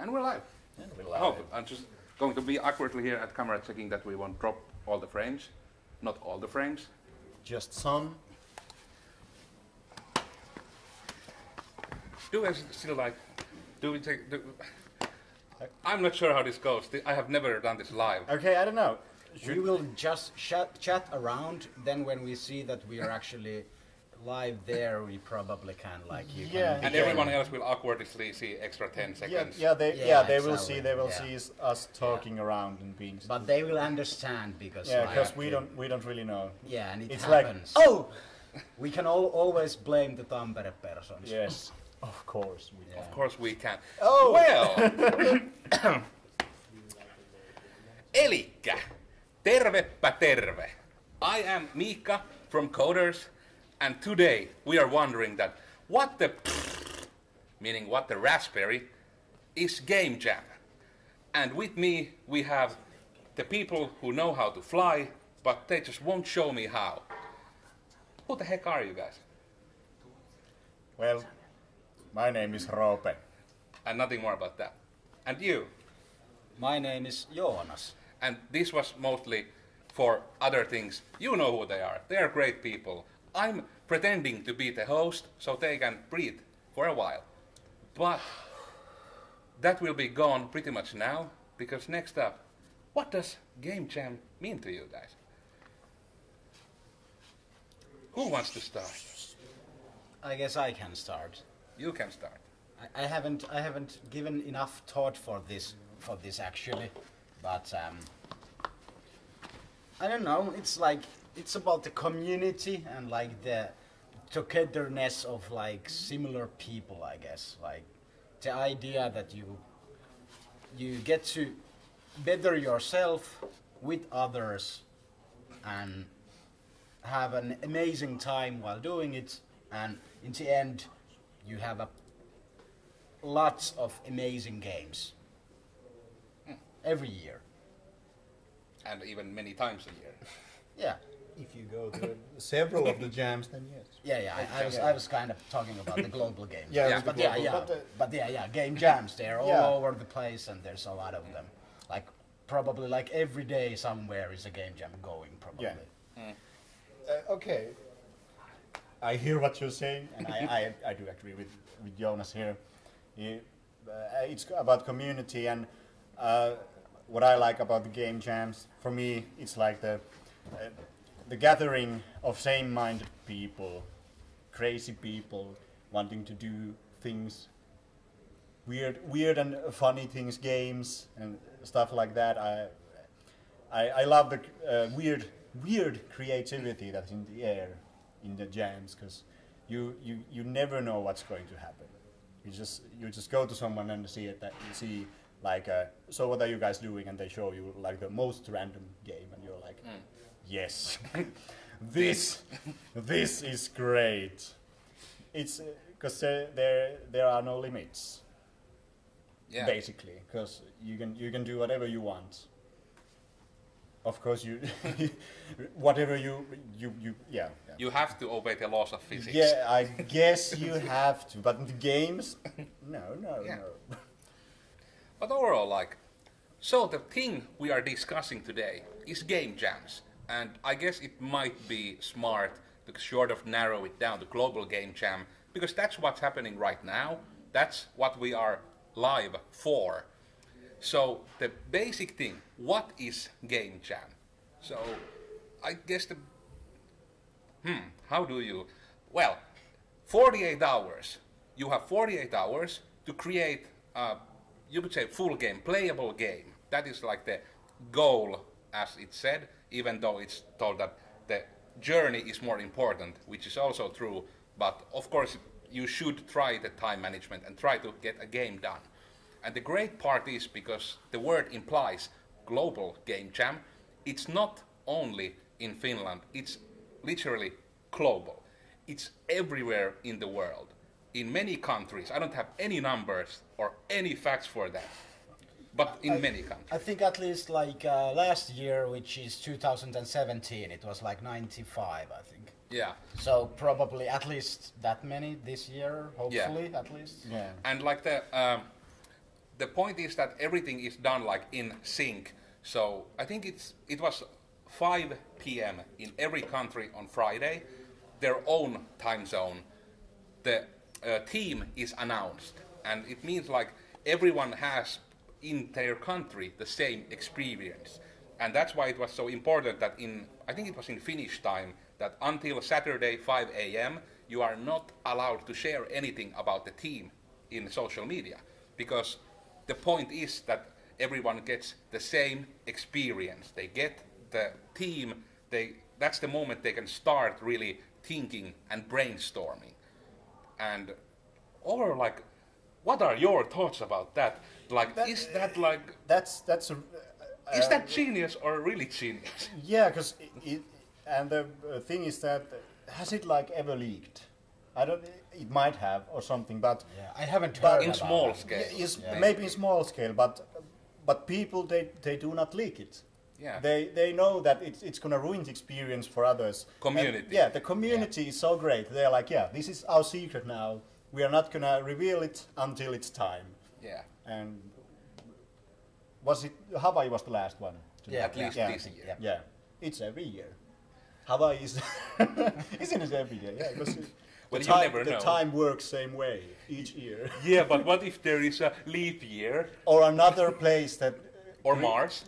And we're live. And we're live. Oh, I'm just going to be awkwardly here at camera checking that we won't drop all the frames. Not all the frames. Just some. Do we still like... Do we take... I'm not sure how this goes. I have never done this live. Okay, I don't know. We will just chat around, then when we see that we are actually live there, we probably can, like, you can... And everyone else will awkwardly see extra 10 seconds. They will see us talking around and being... But they will understand, because... Yeah, because we don't really know. Yeah, and it's happens. Like, oh! We can always blame the Tampere persons. Yes, of course we can. Of course we can. Oh! Well! Elikkä, tervepä terve. I am Mika from Kooders, and today we are wondering that what the meaning what the raspberry is GameJam. And with me we have the people who know how to fly, but they just won't show me how. Who the heck are you guys? Well, my name is Roope. And nothing more about that. And you? My name is Joonas. And this was mostly for other things. You know who they are. They are great people. I'm pretending to be the host so they can breathe for a while. But that will be gone pretty much now, because next up, what does GameJam mean to you guys? Who wants to start? I guess I can start. You can start. I haven't given enough thought for this actually, but I don't know. It's about the community and like the togetherness of like similar people, I guess. Like the idea that you get to better yourself with others and have an amazing time while doing it, and in the end you have lots of amazing games every year. And even many times a year. Yeah. If you go to several of the jams, then yes. Yeah. I was kind of talking about the global games. But game jams. They're all over the place, and there's a lot of them. Like probably like every day somewhere is a game jam going. Probably. Yeah. Okay. I hear what you're saying, and I do agree with Jonas here. It's about community, and what I like about the game jams, for me, it's like the gathering of same-minded people, crazy people wanting to do things, weird and funny things, games and stuff like that. I love the weird creativity that's in the air in the jams, because you never know what's going to happen. You just go to someone and see like so what are you guys doing, and they show you like the most random game, and you're like, yes, this is great. It's because there are no limits. Yeah. Basically, because you can do whatever you want. Of course, whatever you. You have to obey the laws of physics. Yeah, I guess you have to, but in the games, no. But overall, so the thing we are discussing today is game jams, and I guess it might be smart to sort of narrow it down to global game jam, because that's what's happening right now. That's what we are live for. So the basic thing, what is game jam? So I guess how do you? Well, 48 hours. You have 48 hours to create, you could say, full game, playable game. That is like the goal, as it said, even though it's told that the journey is more important, which is also true. But of course, you should try the time management and try to get a game done. And the great part is, because the word implies global game jam, it's not only in Finland, it's literally global. It's everywhere in the world, in many countries. I don't have any numbers or any facts for that, but in many countries. I think at least like last year, which is 2017, it was like 95, I think. Yeah. So probably at least that many this year, hopefully, at least. Yeah. And like the point is that everything is done like in sync. So I think it was 5 p.m. in every country on Friday, their own time zone. The team is announced, and it means like everyone has in their country the same experience. And that's why it was so important that I think it was in Finnish time, that until Saturday 5 a.m. you are not allowed to share anything about the team in social media. Because the point is that everyone gets the same experience. They get the team, that's the moment they can start really thinking and brainstorming. And or like, what are your thoughts about that? Like, is that like... That's is that genius or really genius? Yeah, because and the thing is that, has it like ever leaked? I don't. It might have or something, but yeah, I haven't heard in about small it. scale. Maybe in small scale, but people they do not leak it. Yeah. They know that it's gonna ruin the experience for others. Community. And, the community is so great. They're like, yeah, this is our secret now. We are not gonna reveal it until it's time. Yeah. And was it Hawaii was the last one? Yeah, at least this year. Yeah, it's every year. Hawaii is isn't it every year? Yeah, because Well, the you time, never the know. time works same way each year. Yeah, but what if there is a leap year Or another place that. or Mars?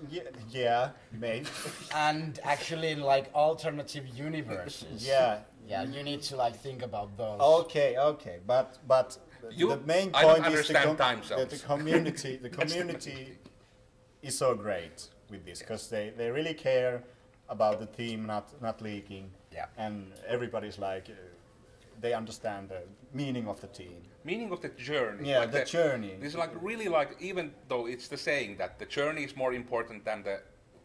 Yeah, maybe. And actually, in like alternative universes. Yeah. Yeah, you need to like think about those. Okay, but the main I don't point is understand time that zones. the community is so great with this because they really care about the team not leaking. Yeah. And everybody's like, they understand the meaning of the team. Meaning of the journey. Yeah, like the journey. This is like really like, even though it's the saying that the journey is more important than the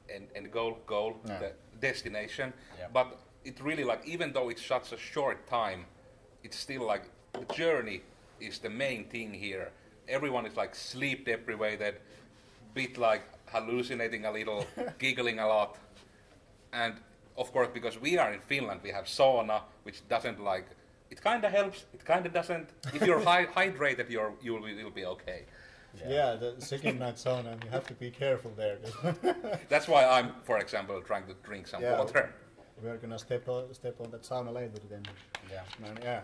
end goal, Yeah. the destination. Yeah. But it really like, even though it's such a short time, it's still like the journey is the main thing here. Everyone is like sleep deprivated, bit like hallucinating a little, giggling a lot. And of course, because we are in Finland, we have sauna, which doesn't like, it kind of helps, it kind of doesn't. If you're hydrated, you'll be okay. Yeah, the second night sauna, you have to be careful there. That's why I'm, for example, trying to drink some Yeah. water. We're gonna step on that sauna later then. Yeah. Man, yeah.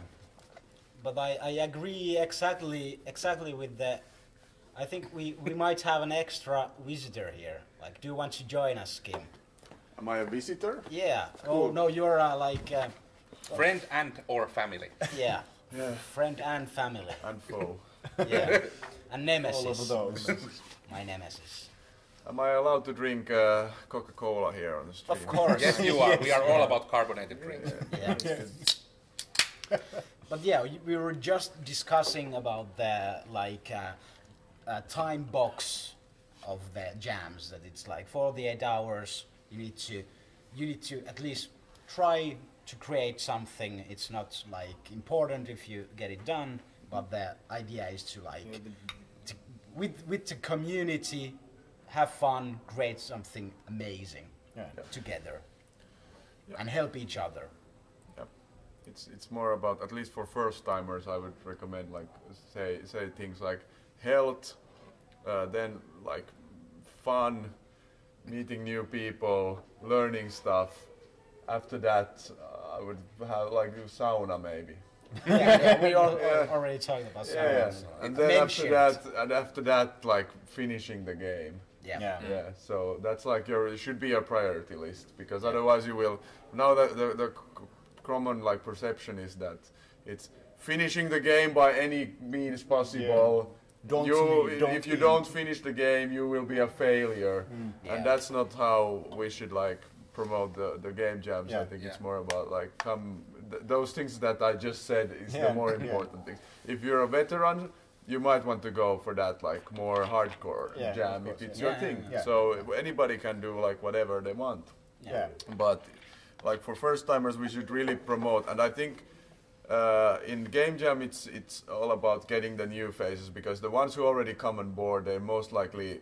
But I agree exactly with that. I think we might have an extra visitor here. Like, do you want to join us, Kim? Am I a visitor? Yeah. Oh no, you're like Friend and or family. yeah, Yeah. friend and family. And foe. Yeah, and nemesis. All of those. My nemesis. Am I allowed to drink Coca-Cola here on the stream? Of course. Yes, you are. We are all about carbonated drinks. Yeah. But yeah, we were just discussing about the like time box of the jams. That it's like 48 hours. You need to at least try to create something. It's not like important if you get it done, but the idea is to like with the community, have fun, create something amazing together, and help each other. Yeah. It's more about, at least for first timers, I would recommend like say things like health, then like fun, meeting new people, learning stuff. After that, I would have like do sauna maybe. Yeah, we already talked about Yeah, sauna. yeah. So And it then mentioned. after that, like finishing the game. Yeah. Yeah, so that's like it should be a priority list, because otherwise you will. Now the common like perception is that it's finishing the game by any means possible. Don't if you don't finish the game, you will be a failure, Yeah. and that's not how we should like promote the game jams. Yeah. I think it's more about like those things that I just said is the more important thing. If you're a veteran, you might want to go for that like more hardcore jam if it's your thing. Yeah. So anybody can do like whatever they want. Yeah. But like for first timers, we should really promote, and I think in Game Jam it's all about getting the new faces, because the ones who already come on board, they most likely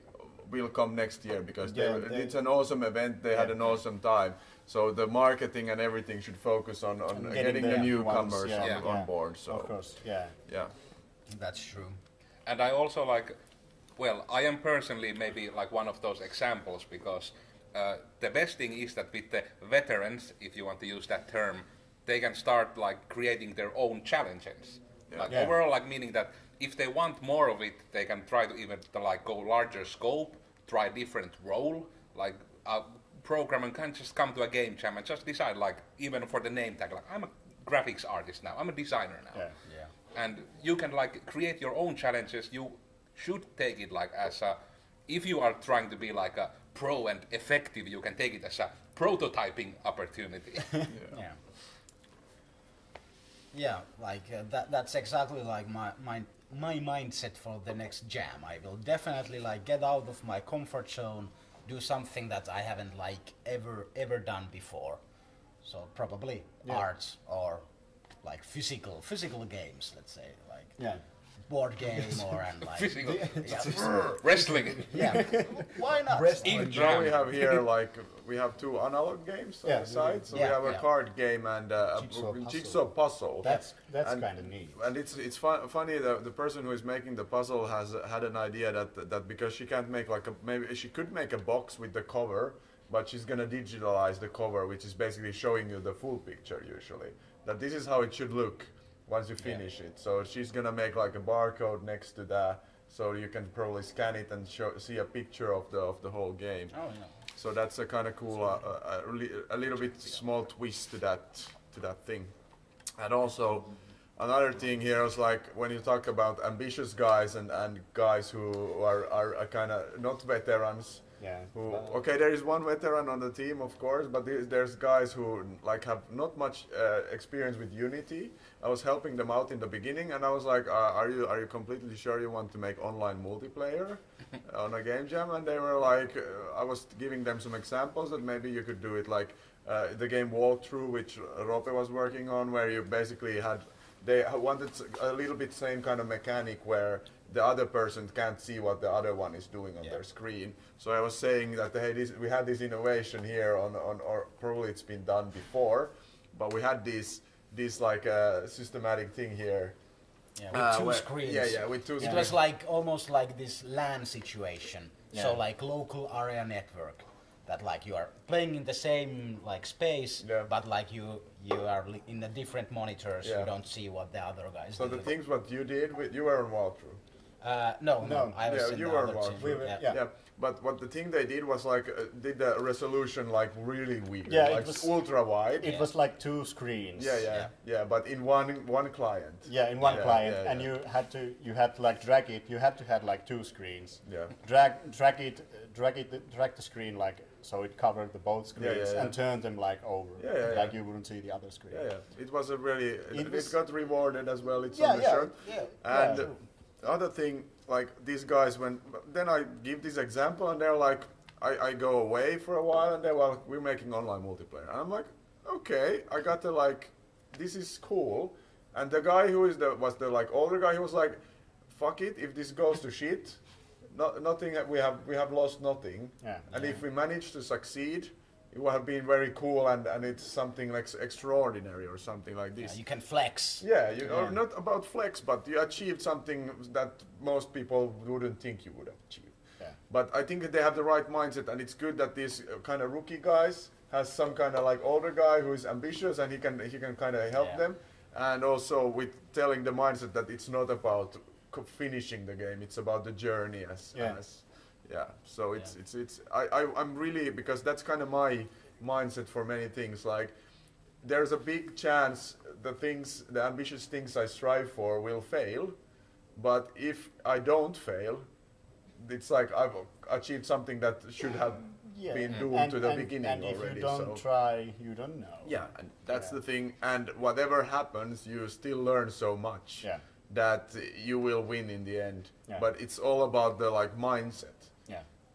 will come next year, because it's an awesome event. They had an awesome time. So the marketing and everything should focus on getting the newcomers on board. So of course, yeah. yeah. That's true. And I also like, Well, I am personally maybe like one of those examples because the best thing is that with the veterans, if you want to use that term, they can start like creating their own challenges. Like overall, like meaning that if they want more of it, they can try to even like go larger scope, try different role. Like a programmer can just come to a game jam and just decide, like even for the name tag, like I'm a graphics artist now, I'm a designer now, and you can like create your own challenges. You should take it like as a, if you are trying to be like a pro and effective, you can take it as a prototyping opportunity. Yeah, like that's exactly like my mindset for the next jam. I will definitely like get out of my comfort zone, do something that I haven't like ever done before. So probably arts or like physical games, let's say, like board game or and like physical wrestling. Yeah, why not? Now we have here like we have 2 analog games on the side. So we have a card game and a jigsaw puzzle. That's kind of neat. And it's funny that the person who is making the puzzle has had an idea that because she can't make like maybe she could make a box with the cover, but she's gonna digitalize the cover, which is basically showing you the full picture usually. That this is how it should look once you finish it. So she's gonna make like a barcode next to that, so you can probably scan it and see a picture of the whole game. Oh yeah. So that's a kind of cool, a little bit small twist to that thing. And also another thing here is like when you talk about ambitious guys and guys who are kind of not veterans. Who, okay, there is one veteran on the team, of course, but there's guys who like have not much experience with Unity. I was helping them out in the beginning, and I was like, "Are you completely sure you want to make online multiplayer on a game jam?" And they were like, I was giving them some examples that maybe you could do it like the game walkthrough, which Rope was working on, where you basically they wanted a little bit same kind of mechanic where the other person can't see what the other one is doing on their screen. So I was saying that hey, we had this innovation here or probably it's been done before, but we had this like systematic thing here. Yeah, with 2 screens. Yeah, with 2 screens. It was like almost like this LAN situation. So like local area network. That like you are playing in the same like space, but like you are in the different monitors. You don't see what the other guys do. So the things what you did, you were on walkthrough. No, I was in you the were other watching. team. But what the thing they did was like did the resolution like really weird, Yeah, like it was ultra wide. It was like 2 screens. Yeah, but in one client. Yeah, in one client, and you had to like drag it. You had to have like 2 screens. Yeah. Drag the screen like so it covered the both screens and turn them like over. Like you wouldn't see the other screen. It was a really it got rewarded as well. It's Yeah, on the yeah, shirt. And the other thing, like these guys, then I give this example and they're like, I go away for a while and they're like, we're making online multiplayer. And I'm like, okay, I got to like, this is cool. And the guy who was the like older guy, he was like, fuck it, if this goes to shit, nothing, we have lost nothing. And if we manage to succeed, it would have been very cool and it's something like extraordinary or something like this. Yeah, you can flex. Or not about flex, but you achieved something that most people wouldn't think you would achieve. But I think that they have the right mindset, and it's good that these kind of rookie guys has some kind of like older guy who is ambitious and he can kind of help them, and also with telling the mindset that it's not about finishing the game, it's about the journey so I'm really, because that's kind of my mindset for many things, like there's a big chance the ambitious things I strive for will fail, but if I don't fail, it's like I've achieved something that should have been doomed to the beginning and already. If you don't try, you don't know. Yeah, and that's the thing, and whatever happens, you still learn so much that you will win in the end. But it's all about the like mindset.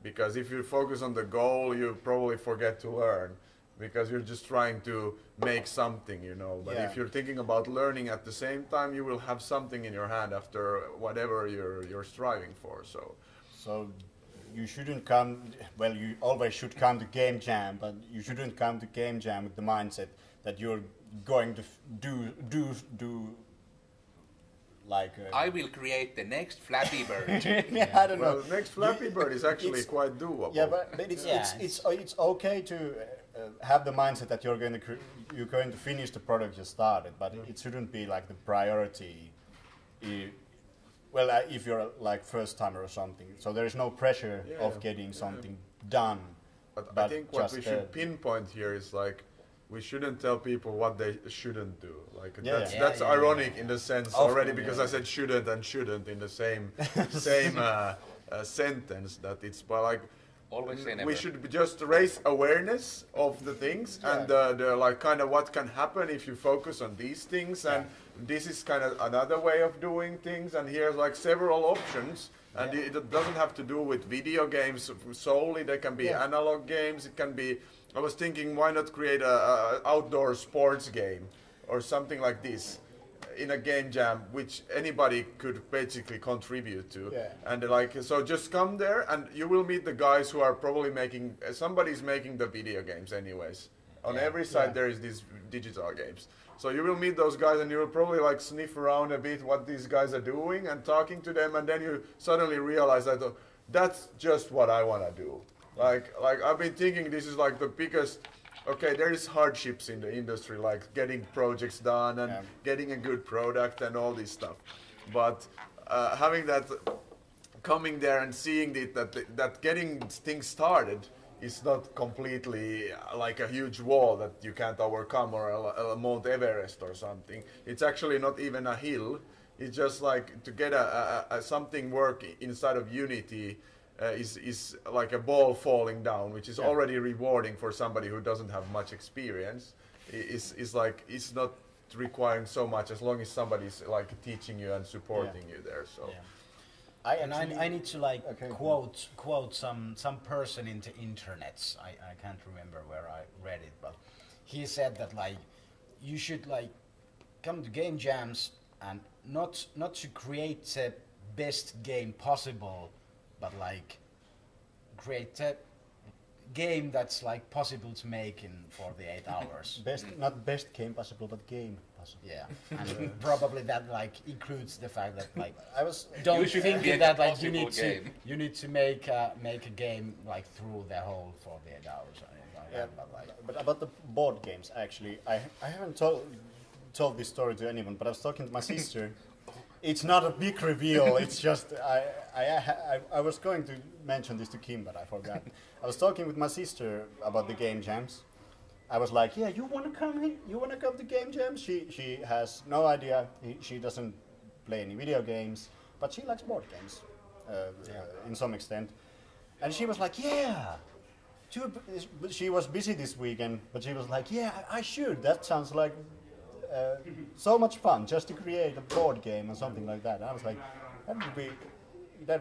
Because if you focus on the goal, you probably forget to learn, because you're just trying to make something, But if you're thinking about learning at the same time, you will have something in your hand after whatever you're striving for. So you shouldn't come. Well, you always should come to Game Jam, but you shouldn't come to Game Jam with the mindset that you're going to do like. I will create the next Flappy Bird. I don't know. Well, next Flappy Bird is actually It's- quite doable. Yeah, but it's okay to have the mindset that you're going to finish the product you started, but it shouldn't be like the priority. Well, if you're like first timer or something, so there is no pressure of getting something done. But I think what we should pinpoint here is like we shouldn't tell people what they shouldn't do. Like that's ironic in the sense already because I said shouldn't and shouldn't in the same sentence that it's like Always say never. we should just raise awareness of the things and the like kind of what can happen if you focus on these things and this is kind of another way of doing things and here's like several options and it doesn't have to do with video games solely. There can be analog games. It can be. I was thinking, why not create a outdoor sports game or something like this in a game jam, which anybody could basically contribute to. Yeah. And like, so just come there, and you will meet the guys who are probably making. Somebody's making the video games, anyways. On every side there is these digital games. So you will meet those guys, and you will probably like sniff around a bit what these guys are doing and talking to them, and then you suddenly realize that that's just what I want to do. Like I've been thinking this is like the biggest. Okay, there is hardships in the industry, like getting projects done and getting a good product and all this stuff. But having that, coming there and seeing that getting things started is not completely like a huge wall that you can't overcome or a Mount Everest or something. It's actually not even a hill. It's just like to get a something work inside of Unity. Is like a ball falling down, which is already rewarding for somebody who doesn't have much experience. Is like it's not requiring so much as long as somebody's like teaching you and supporting you there. So, I need to like quote some person in the internets. I can't remember where I read it, but he said that like you should like come to game jams and not to create the best game possible, but like create a game that's like possible to make in 48 hours. Not best game possible, but game possible. Yeah, and probably that like includes the fact that like You should think create that a like you need possible to make a game like through the whole 48 hours. But about the board games, actually, I haven't told this story to anyone, but I was talking to my sister. It's not a big reveal. It's just I was going to mention this to Kim, but I forgot. I was talking with my sister about the game jams. I was like, "Yeah, you wanna come here? You wanna come to game jams?" She has no idea. She doesn't play any video games, but she likes board games in some extent. And she was like, "Yeah." She was busy this weekend, but she was like, "Yeah, I should. That sounds like." So much fun just to create a board game or something like that. And I was like, that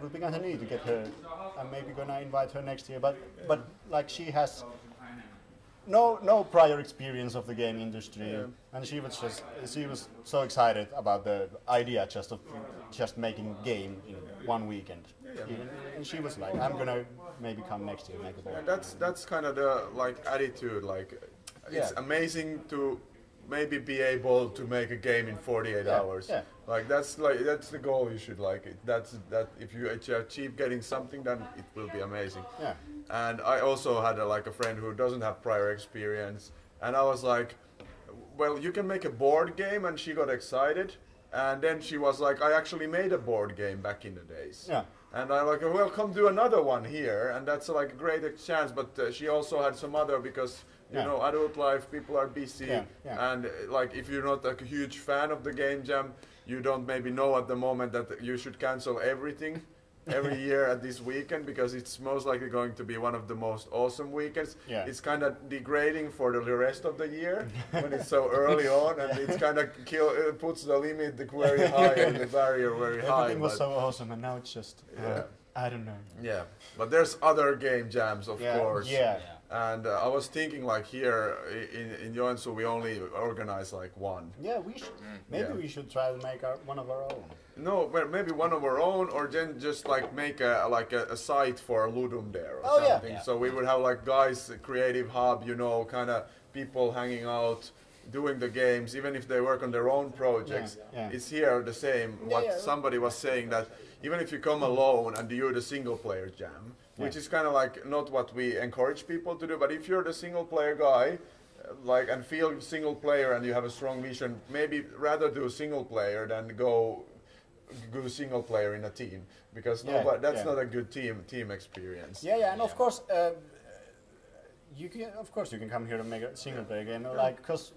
would be kind of neat to get her. I'm maybe gonna invite her next year, but like she has no prior experience of the game industry, and she was so excited about the idea just making game in one weekend. And she was like, I'm gonna maybe come next year and make a board. That's kind of the like attitude. Like it's amazing to maybe be able to make a game in 48 hours. Yeah. Like that's the goal. You should like it. That if you achieve getting something done, it will be amazing. Yeah. And I also had a friend who doesn't have prior experience, and I was like, well, you can make a board game, and she got excited, and then she was like, I actually made a board game back in the days. Yeah. And I like, well, come do another one here, and that's like a great chance. But she also had some other because. You know, adult life, people are busy, and like if you're not a huge fan of the game jam, you don't maybe know at the moment that you should cancel everything every year at this weekend because it's most likely going to be one of the most awesome weekends. Yeah. It's kind of degrading for the rest of the year when it's so early on, and it's kind of puts the limit very high and the barrier very high. Everything was so awesome, and now it's just I don't know. Yeah, but there's other game jams, of course. Yeah. And I was thinking, like here in Joensuu, we only organize like one. Yeah, we should. Maybe we should try to make one of our own. No, well, maybe one of our own, or then just like make a site for Ludum there or something. Yeah. So we would have like guys, creative hub, you know, kind of people hanging out, doing the games, even if they work on their own projects, it's here the same. What somebody was saying, that even if you come alone and you're the single player jam, which is kind of like not what we encourage people to do, but if you're the single player guy, like, and feel single player and you have a strong vision, maybe rather do single player than go single player in a team, because that's not a good team experience. And of course, you can come here and make a single player game, like, because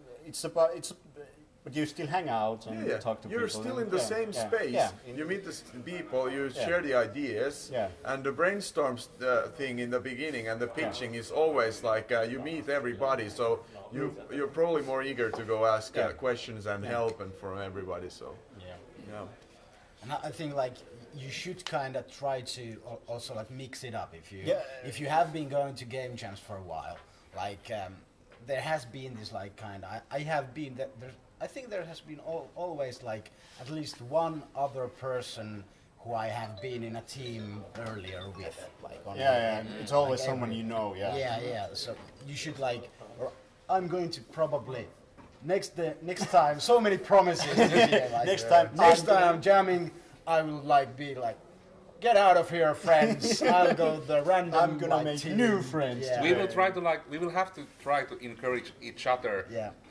but you still hang out and talk to people. You're still in the same space. You meet the people, you share the ideas, and the brainstorm thing in the beginning and the pitching is always like you meet everybody, so you're probably more eager to go ask questions and help and from everybody. So and I think like you should kind of try to also like mix it up if you have been going to game jams for a while, like there has been this like kind of I have been that I think there has been always like at least one other person who I have been in a team earlier with, like it's always like someone you know. So you should like, or I'm going to probably next time, so many promises this year, like, next time I'm jamming, I will like be like, get out of here, friends. I'll go the random. I'm gonna make new friends. We will try to we will have to try to encourage each other.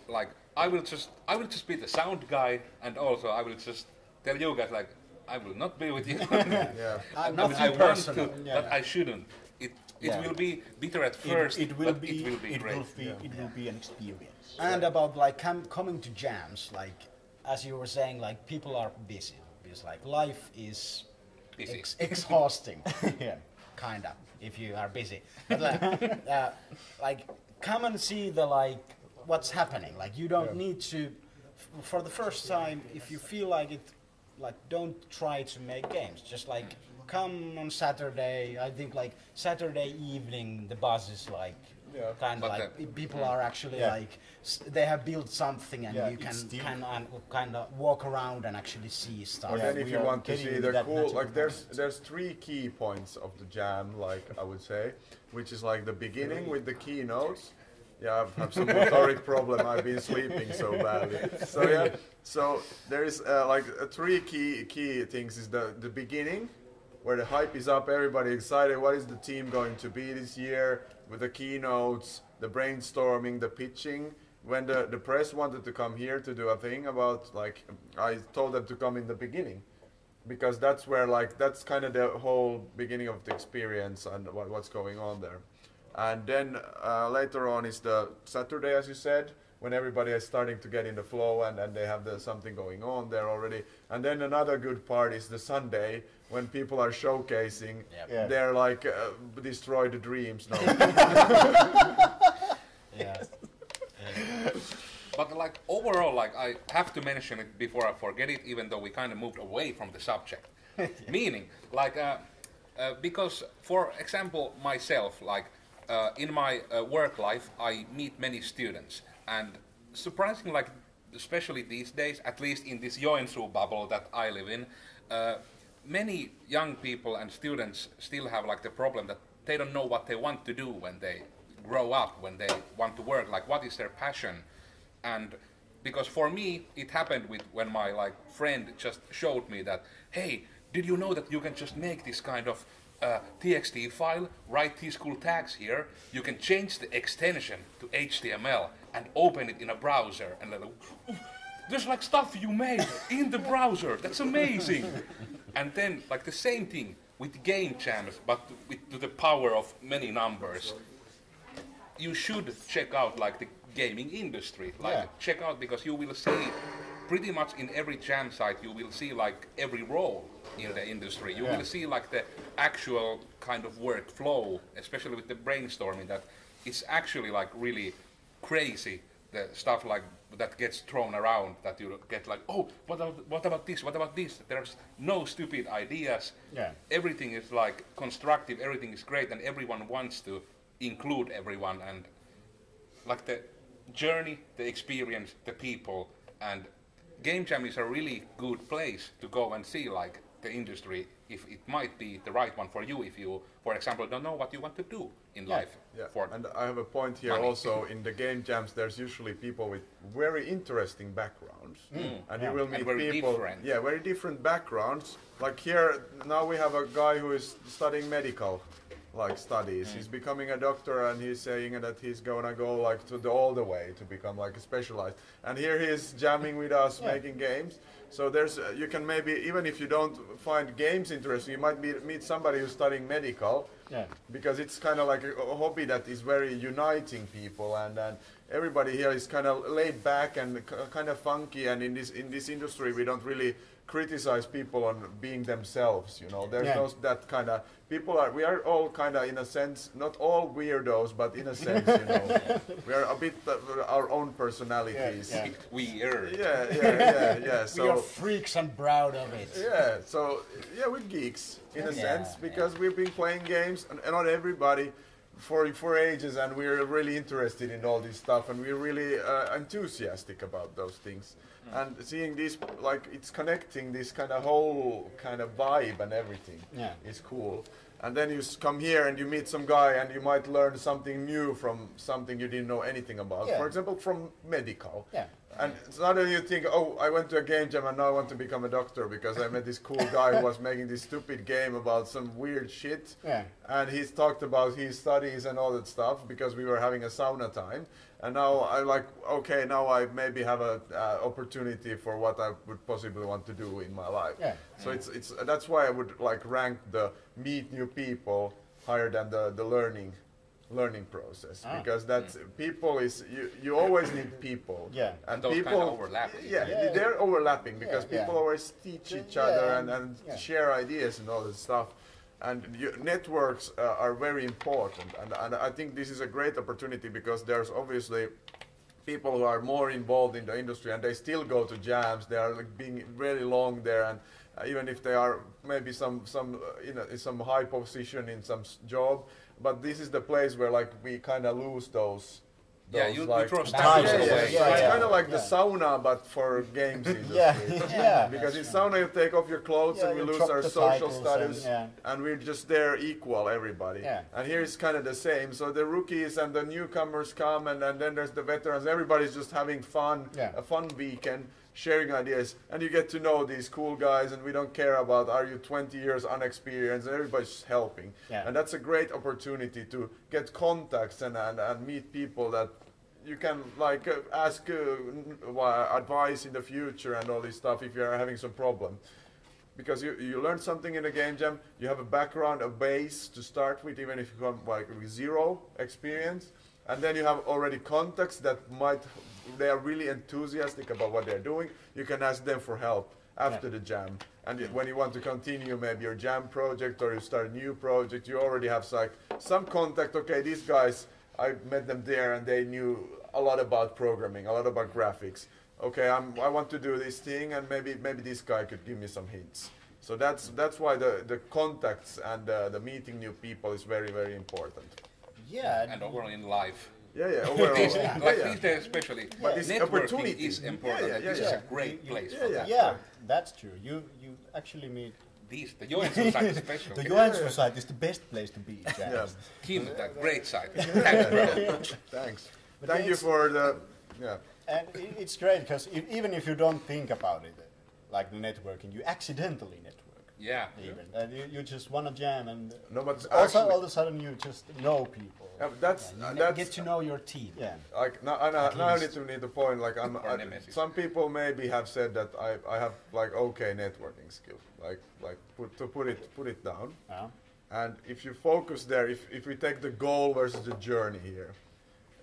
Like, I will just be the sound guy, and also I will just tell you guys like, I will not be with you. I want to, but I shouldn't. It will be bitter at first, it will but be, it will be great. It will be an experience. And about like coming to jams, like as you were saying, like people are busy because like life is exhausting. Kinda, if you are busy. But like come and see the like what's happening. Like you don't need to, for the first time, if you feel like it, like don't try to make games. Just like come on Saturday. I think like Saturday evening the buzz is like kind of like people are actually like they have built something and you can kind of walk around and actually see stuff. But then if you want to see the cool, like there's 3 key points of the jam, like I would say, which is like the beginning with the keynotes. I have some motoric problem. I've been sleeping so badly. So there is like 3 key things. Is the beginning, where the hype is up, everybody excited. What is the team going to be this year? With the keynotes, the brainstorming, the pitching. When the press wanted to come here to do a thing about, like, I told them to come in the beginning, because that's where like that's kind of the whole beginning of the experience and what's going on there. And then later on is the Saturday, as you said, when everybody is starting to get in the flow and they have something going on there already. And then another good part is the Sunday, when people are showcasing their like destroyed dreams. No. But like overall, like I have to mention it before I forget it, even though we kind of moved away from the subject. Meaning, like, because for example, myself, like in my work life, I meet many students, and surprisingly, like especially these days, at least in this Joensuu bubble that I live in, many young people and students still have like the problem that they don't know what they want to do when they grow up, when they want to work, like what is their passion. And because for me it happened when my like friend just showed me that, hey, did you know that you can just make this kind of TXT file, write these cool tags here, you can change the extension to HTML and open it in a browser, and there's like stuff you made in the browser, that's amazing. And then like the same thing with game jams, but to the power of many numbers. You should check out like the gaming industry, like check out, because you will see pretty much in every jam site you will see like every role in the industry. You will see like the actual kind of workflow, especially with the brainstorming, that it's actually like really crazy, the stuff like that gets thrown around, that you get like, oh, what about this, what about this? There's no stupid ideas. Everything is like constructive, everything is great, and everyone wants to include everyone, and like the journey, the experience, the people, and Game Jam is a really good place to go and see like the industry if it might be the right one for you if you, for example, don't know what you want to do in life. For and I have a point here money. also. In the game jams, there's usually people with very interesting backgrounds, and you will meet very people, different. very different backgrounds. Like here, now we have a guy who is studying medical, like studies. He's becoming a doctor, and he's saying that he's gonna go like all the way to become like a specialized. And here he is jamming with us, making games. So there's you can maybe, even if you don't find games interesting, you might meet somebody who's studying medical, because it's kind of like a hobby that is very uniting people, and everybody here is kind of laid back and kind of funky. And in this industry, we don't really criticize people on being themselves. You know, there's no that kind of people are. We are all kind of, in a sense, not all weirdos, but in a sense, you know, we are a bit our own personalities. Weird. So we are freaks and proud of it. We're geeks in a sense, because we've been playing games, and not everybody for ages, and we're really interested in all this stuff, and we're really enthusiastic about those things. And seeing this, like, it's connecting this kind of whole kind of vibe and everything is cool. And then you come here and you meet some guy, and you might learn something new from something you didn't know anything about. For example, from medical. And it's not that you think, oh, I went to a game jam and now I want to become a doctor because I met this cool guy who was making this stupid game about some weird shit. And he's talked about his studies and all that stuff because we were having a sauna time. And now I like, okay, now I maybe have a opportunity for what I would possibly want to do in my life. So it's that's why I would like rank the meet new people higher than the learning process, because that's people is you always need people, and those people kind of overlapping. They're overlapping because people always teach each other and share ideas and all this stuff, and networks are very important, and I think this is a great opportunity because there's obviously people who are more involved in the industry and they still go to jams. They are like being really long there, and even if they are maybe some in some high position in some job. But this is the place where like we kind of lose those you like draw standards away. It's kind of like the sauna, but for games industry. Because in sauna you take off your clothes and we lose our social status, and we're just there equal, everybody. And here it's kind of the same. So the rookies and the newcomers come, and then there's the veterans. Everybody's just having fun, a fun weekend, sharing ideas, and you get to know these cool guys, and we don't care about are you 20 years unexperienced, and everybody's just helping. And that's a great opportunity to get contacts and meet people that you can like ask advice in the future and all this stuff if you're having some problem. Because you learn something in a game jam, you have a background, a base to start with, even if you come like with zero experience, and then you have already contacts that they are really enthusiastic about what they're doing. You can ask them for help after the jam. And when you want to continue maybe your jam project or you start a new project, you already have like some contact. Okay, these guys, I met them there and they knew a lot about programming, a lot about graphics. Okay, I want to do this thing, and maybe this guy could give me some hints. So that's why the contacts and the meeting new people is very, very important. And overall in life. Overall. These days especially, but this networking is important. This is a great place for that. That's true. You actually meet the Joensuu site especially. The Joensuu site is the best place to be. Kim, that great site. Thanks, bro. Thanks. Thank you for the And it's great because even if you don't think about it, like the networking, you accidentally network. Even. And you just want to jam, and also all of a sudden you just know people. That's get to know your team. Like now I need to point. Like some people maybe have said that I have like okay networking skills. Like put it down. And if you focus there, if we take the goal versus the journey here,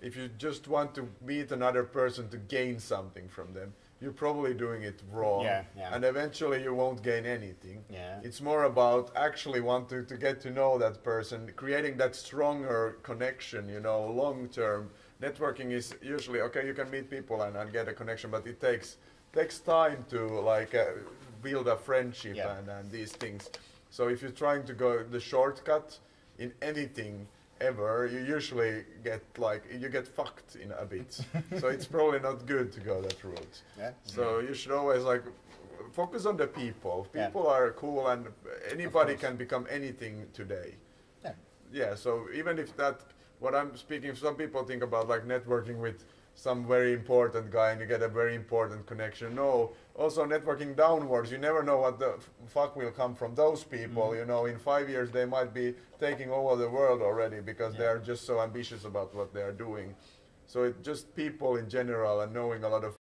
if you just want to meet another person to gain something from them, you're probably doing it wrong, and eventually you won't gain anything. It's more about actually wanting to get to know that person, creating that stronger connection, long term. Networking is usually, okay, you can meet people and get a connection, but it takes time to like build a friendship and these things. So if you're trying to go the shortcut in anything ever, you usually get fucked in a bit. So it's probably not good to go that route. So you should always focus on the people. Yeah. People are cool, and anybody can become anything today. Yeah. Yeah, so even if that, what I'm speaking, some people think about like networking with some very important guy and you get a very important connection. No, also networking downwards, you never know what the fuck will come from those people. You know, in 5 years they might be taking over the world already because they are just so ambitious about what they are doing. So it's just people in general and knowing a lot of